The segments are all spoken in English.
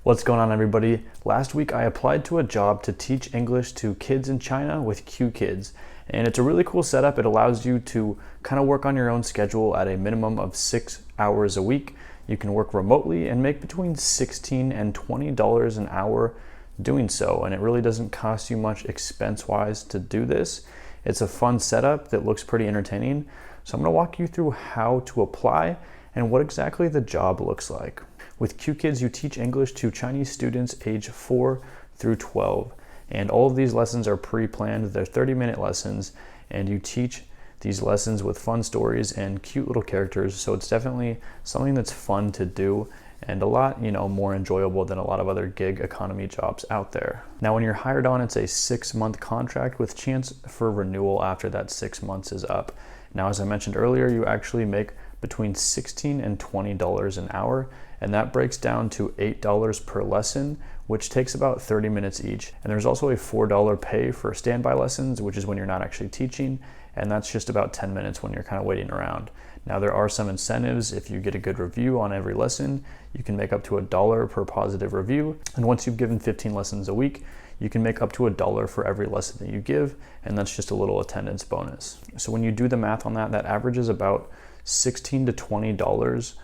What's going on, everybody? Last week I applied to a job to teach English to kids in China with Qkids, and it's a really cool setup. It allows you to kind of work on your own schedule at a minimum of 6 hours a week. You can work remotely and make between $16 and $20 an hour doing so, and it really doesn't cost you much expense-wise to do this. It's a fun setup that looks pretty entertaining, so I'm going to walk you through how to apply and what exactly the job looks like. With Qkids, you teach English to Chinese students age 4 through 12. And all of these lessons are pre-planned. They're 30-minute lessons, and you teach these lessons with fun stories and cute little characters. So it's definitely something that's fun to do and a lot, more enjoyable than a lot of other gig economy jobs out there. Now, when you're hired on, it's a 6-month contract with chance for renewal after that 6 months is up. Now, as I mentioned earlier, you actually make between $16 and $20 an hour, and that breaks down to $8 per lesson, which takes about 30 minutes each. And there's also a $4 pay for standby lessons, which is when you're not actually teaching, and that's just about 10 minutes when you're kind of waiting around. Now, there are some incentives. If you get a good review on every lesson, you can make up to $1 per positive review. And once you've given 15 lessons a week, you can make up to $1 for every lesson that you give, and that's just a little attendance bonus. So when you do the math on that, that averages about $16 to $20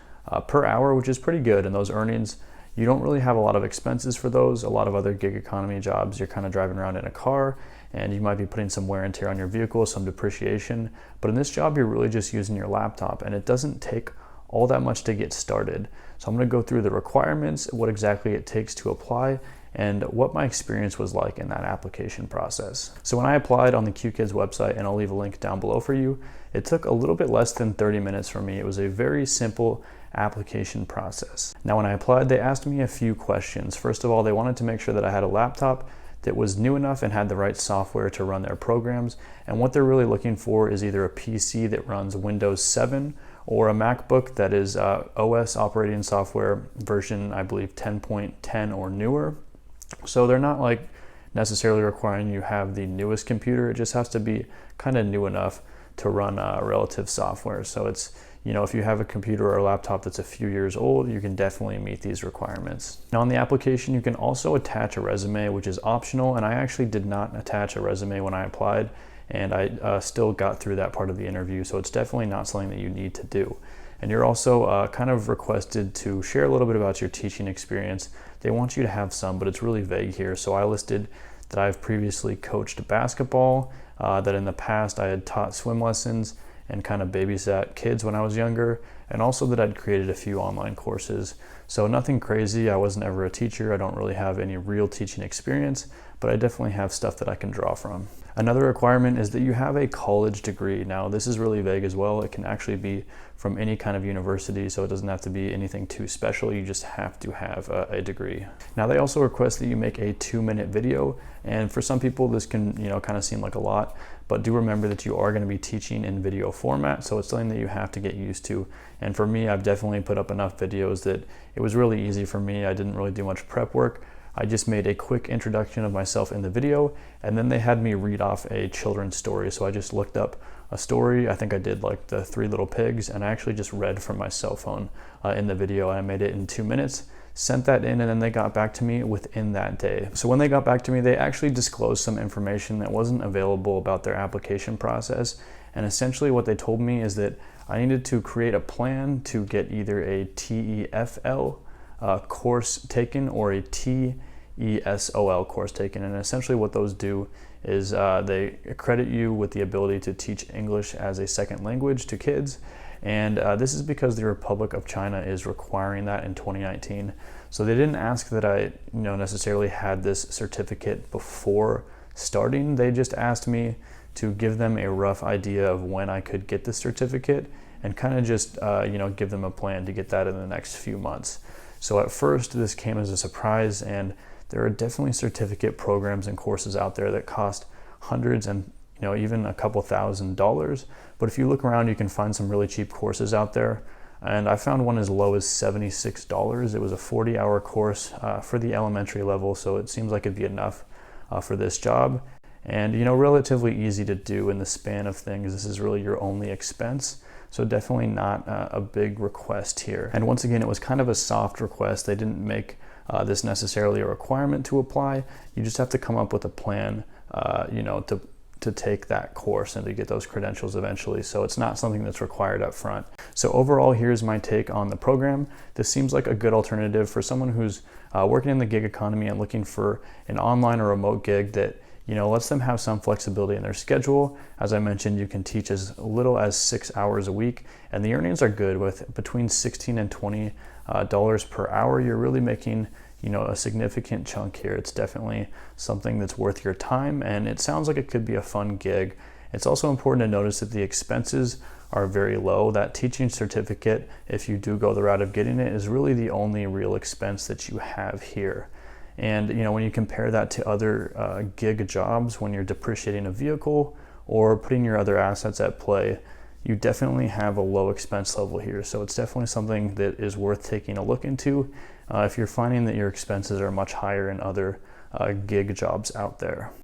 per hour, which is pretty good. And those earnings, you don't really have a lot of expenses for those. A lot of other gig economy jobs, you're kind of driving around in a car and you might be putting some wear and tear on your vehicle, some depreciation. But in this job, you're really just using your laptop, and it doesn't take all that much to get started. So I'm going to go through the requirements, what exactly it takes to apply, and what my experience was like in that application process. So when I applied on the Qkids website, and I'll leave a link down below for you, it took a little bit less than 30 minutes for me. It was a very simple application process. Now, when I applied, they asked me a few questions. First of all, they wanted to make sure that I had a laptop that was new enough and had the right software to run their programs. And what they're really looking for is either a PC that runs Windows 7 or a MacBook that is OS operating software version, I believe 10.10 or newer. So they're not like necessarily requiring you have the newest computer. It just has to be kind of new enough to run relative software. So it's, if you have a computer or a laptop that's a few years old, you can definitely meet these requirements. Now, on the application, you can also attach a resume, which is optional. And I actually did not attach a resume when I applied, and I still got through that part of the interview. So it's definitely not something that you need to do. And you're also kind of requested to share a little bit about your teaching experience. They want you to have some, but it's really vague here. So I listed that I've previously coached basketball, that in the past I had taught swim lessons and kind of babysat kids when I was younger, and also that I'd created a few online courses. So nothing crazy. I wasn't ever a teacher. I don't really have any real teaching experience, but I definitely have stuff that I can draw from. Another requirement is that you have a college degree. Now, this is really vague as well. It can actually be from any kind of university, so it doesn't have to be anything too special. You just have to have a degree. Now, they also request that you make a 2-minute video, and for some people this can kind of seem like a lot, but do remember that you are going to be teaching in video format, so it's something that you have to get used to. And for me, I've definitely put up enough videos that it was really easy for me. I didn't really do much prep work. I just made a quick introduction of myself in the video, and then they had me read off a children's story. So I just looked up a story. I think I did like the 3 Little Pigs, and I actually just read from my cell phone in the video. I made it in 2 minutes, sent that in, and then they got back to me within that day. So when they got back to me, they actually disclosed some information that wasn't available about their application process. And essentially what they told me is that I needed to create a plan to get either a TEFL course taken or a TESOL course taken. And essentially what those do is they accredit you with the ability to teach English as a second language to kids. And this is because the Republic of China is requiring that in 2019. So they didn't ask that I necessarily had this certificate before starting. They just asked me to give them a rough idea of when I could get the certificate and kind of just give them a plan to get that in the next few months. So at first this came as a surprise, and there are definitely certificate programs and courses out there that cost hundreds and even a couple $1,000s. But if you look around, you can find some really cheap courses out there. And I found one as low as $76. It was a 40-hour course for the elementary level, so it seems like it'd be enough for this job. And relatively easy to do in the span of things. This is really your only expense. So definitely not a big request here. And once again, it was kind of a soft request. They didn't make this necessarily a requirement to apply. You just have to come up with a plan, to take that course and to get those credentials eventually. So it's not something that's required up front. So overall, here's my take on the program. This seems like a good alternative for someone who's working in the gig economy and looking for an online or remote gig that lets them have some flexibility in their schedule. As I mentioned, you can teach as little as 6 hours a week, and the earnings are good with between $16 and $20 per hour. You're really making a significant chunk here. It's definitely something that's worth your time, and it sounds like it could be a fun gig. It's also important to notice that the expenses are very low. That teaching certificate, if you do go the route of getting it, is really the only real expense that you have here. And when you compare that to other gig jobs, when you're depreciating a vehicle or putting your other assets at play, you definitely have a low expense level here. So it's definitely something that is worth taking a look into if you're finding that your expenses are much higher in other gig jobs out there.